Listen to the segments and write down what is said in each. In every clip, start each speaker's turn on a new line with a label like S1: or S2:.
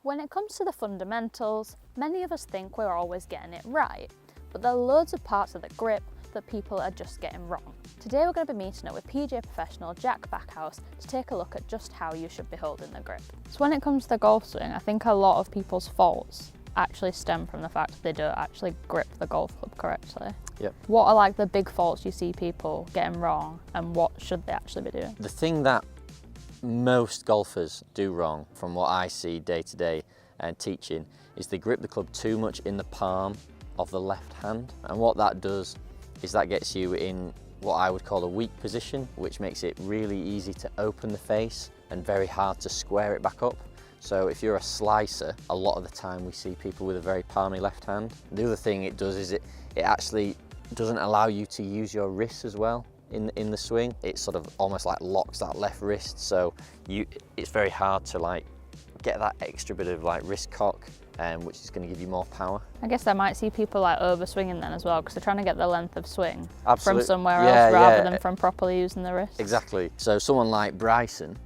S1: When it comes to the fundamentals, many of us think we're always getting it right, but there are loads of parts of the grip that people are just getting wrong. Today we're going to be meeting up with PGA Professional Jack Backhouse to take a look at just how you should be holding the grip. So when it comes to the golf swing, I think a lot of people's faults actually stem from the fact that they don't actually grip the golf club correctly.
S2: Yep.
S1: What are like the big faults you see people getting wrong, and what should they actually be doing?
S2: The thing that most golfers do wrong, from what I see day to day and teaching, is they grip the club too much in the palm of the left hand. And what that does is that gets you in what I would call a weak position, which makes it really easy to open the face and very hard to square it back up. So if you're a slicer, a lot of the time we see people with a very palmy left hand. The other thing it does is it actually doesn't allow you to use your wrists as well in the swing. It sort of almost like locks that left wrist, so it's very hard to like get that extra bit of like wrist cock, which is going to give you more power. I
S1: guess I might see people like over swinging then as well, because they're trying to get the length of swing
S2: Absolutely.
S1: from somewhere else rather than from properly using the wrist.
S2: Exactly. So someone like Bryson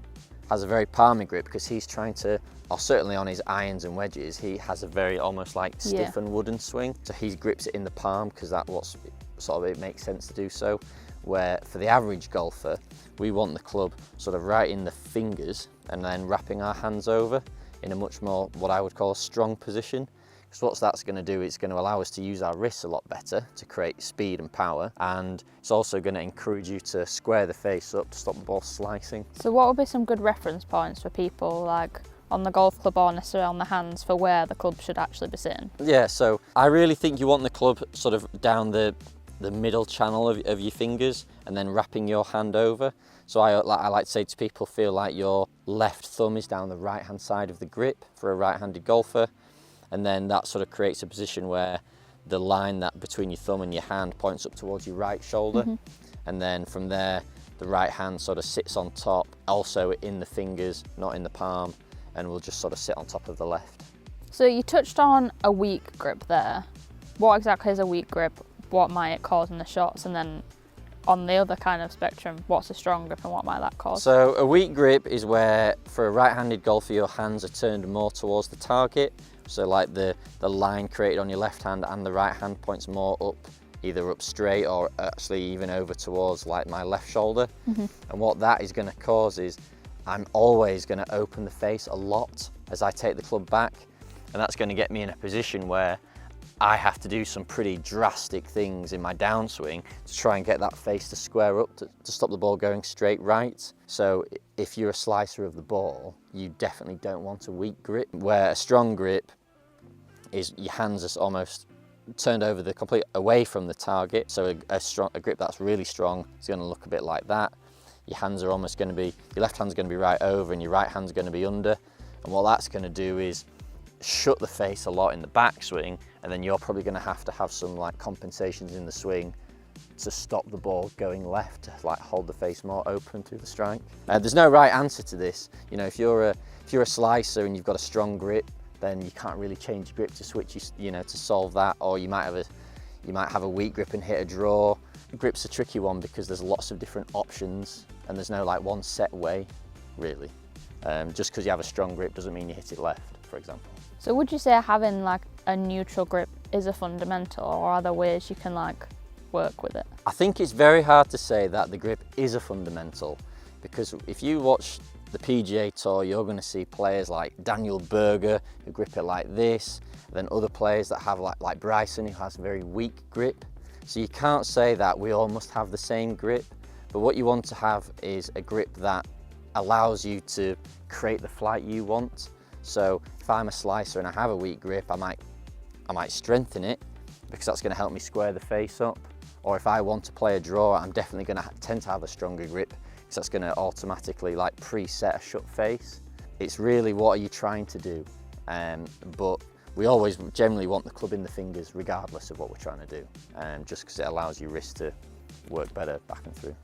S2: has a very palmy grip because he's trying to, or certainly on his irons and wedges, he has a very almost like stiff and wooden swing. So he grips it in the palm because that's what's sort of, it makes sense to do so. Where for the average golfer, we want the club sort of right in the fingers and then wrapping our hands over in a much more, what I would call a strong position. Because what that's going to do, it's going to allow us to use our wrists a lot better to create speed and power, and it's also going to encourage you to square the face up to stop the ball slicing.
S1: So what would be some good reference points for people like on the golf club or necessarily on the hands for where the club should actually be sitting?
S2: Yeah, so I really think you want the club sort of down the middle channel of your fingers and then wrapping your hand over. So I like to say to people, feel like your left thumb is down the right hand side of the grip for a right-handed golfer, and then that sort of creates a position where the line that between your thumb and your hand points up towards your right shoulder, and then from there the right hand sort of sits on top, also in the fingers, not in the palm, and will just sort of sit on top of the left.
S1: So you touched on a weak grip there. What exactly is a weak grip? What might it cause in the shots? And then on the other kind of spectrum, what's a strong grip and what might that cause?
S2: So a weak grip is where, for a right-handed golfer, your hands are turned more towards the target. So like the line created on your left hand and the right hand points more up, either up straight or actually even over towards like my left shoulder. And what that is going to cause is I'm always going to open the face a lot as I take the club back. And that's going to get me in a position where I have to do some pretty drastic things in my downswing to try and get that face to square up to stop the ball going straight right. So if you're a slicer of the ball, you definitely don't want a weak grip. Where a strong grip is your hands are almost turned over the complete away from the target. So a grip that's really strong is going to look a bit like that. Your hands are almost going to be, your left hand's going to be right over and your right hand's going to be under. And what that's going to do is shut the face a lot in the backswing, and then you're probably going to have some like compensations in the swing to stop the ball going left, to like hold the face more open through the strike. There's no right answer to this. You know, if you're a slicer and you've got a strong grip, then you can't really change your grip to switch, to solve that. Or you might have a weak grip and hit a draw. Grip's a tricky one because there's lots of different options and there's no like one set way, really. Just because you have a strong grip doesn't mean you hit it left, for example.
S1: So would you say having like a neutral grip is a fundamental, or are there ways you can like work with it?
S2: I think it's very hard to say that the grip is a fundamental, because if you watch the PGA Tour, you're going to see players like Daniel Berger who grip it like this, then other players that have like Bryson, who has a very weak grip. So you can't say that we all must have the same grip, but what you want to have is a grip that allows you to create the flight you want. So if I'm a slicer and I have a weak grip, I might strengthen it because that's going to help me square the face up. Or if I want to play a draw, I'm definitely going to tend to have a stronger grip because that's going to automatically like preset a shut face. It's really what are you trying to do, but we always generally want the club in the fingers regardless of what we're trying to do, just because it allows your wrist to work better back and through.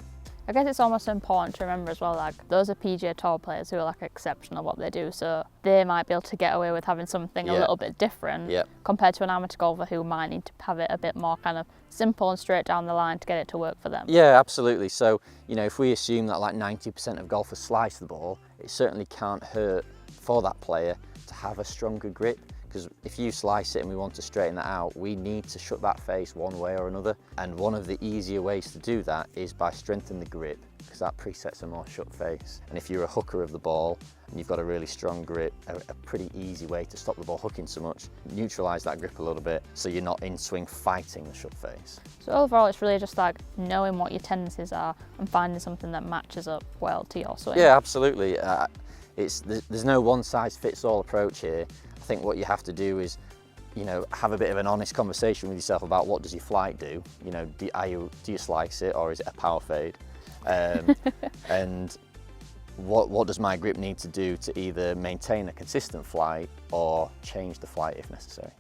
S1: I guess it's almost important to remember as well, like those are PGA Tour players who are like exceptional at what they do, so they might be able to get away with having something a little bit different compared to an amateur golfer who might need to have it a bit more kind of simple and straight down the line to get it to work for them.
S2: Yeah, absolutely. So, if we assume that like 90% of golfers slice the ball, it certainly can't hurt for that player to have a stronger grip, because if you slice it and we want to straighten that out, we need to shut that face one way or another. And one of the easier ways to do that is by strengthening the grip, because that presets a more shut face. And if you're a hooker of the ball and you've got a really strong grip, a pretty easy way to stop the ball hooking so much, neutralise that grip a little bit so you're not in swing fighting the shut face.
S1: So overall, it's really just like knowing what your tendencies are and finding something that matches up well to your swing.
S2: Yeah, absolutely. There's no one-size-fits-all approach here. I think what you have to do is, you know, have a bit of an honest conversation with yourself about what does your flight do. You know, do you slice it, or is it a power fade? And what does my grip need to do to either maintain a consistent flight or change the flight if necessary?